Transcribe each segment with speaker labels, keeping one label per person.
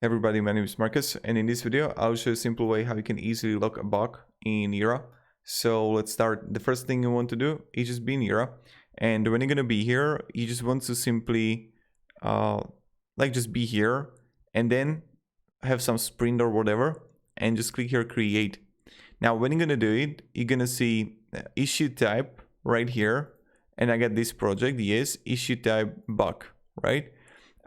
Speaker 1: Everybody, my name is Marcus, and in this video I'll show you a simple way how you can easily log a bug in Jira. So let's start. The first thing you want to do is just be in Jira, and when you're gonna be here, you just want to simply just be here and then have some sprint or whatever, and just click here create. Now when you're gonna do it, you're gonna see issue type right here, and I got this project, yes, issue type bug, right?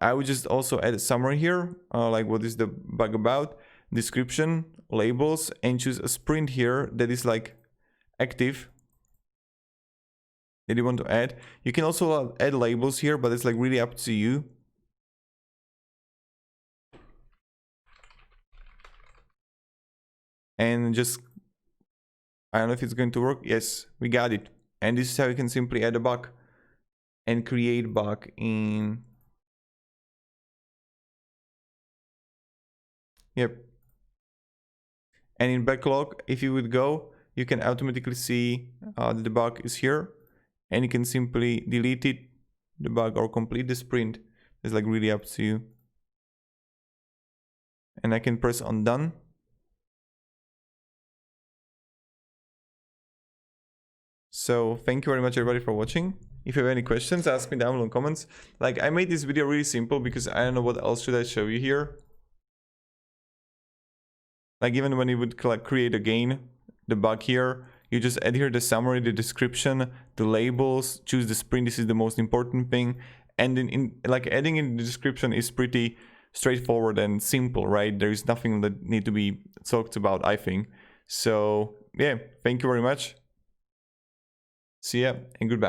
Speaker 1: I would just also add a summary here, like what is the bug about, description, labels, and choose a sprint here that is like active that you want to add. You can also add labels here, but it's like really up to you. And just, I don't know if it's going to work. Yes, we got it. And this is how you can simply add a bug and create bug in. Yep. And in backlog, if you would go, you can automatically see the bug is here, and you can simply delete it, the bug, or complete the sprint. It's like really up to you. And I can press on done. So thank you very much everybody for watching. If you have any questions, ask me down below in comments. Like, I made this video really simple because I don't know what else should I show you here. Like, even when you would create again the bug here, you just add here the summary, the description, the labels, choose the sprint. This is the most important thing. And then like adding in the description is pretty straightforward and simple, right? There is nothing that need to be talked about, I think. So yeah, thank you very much. See ya and goodbye.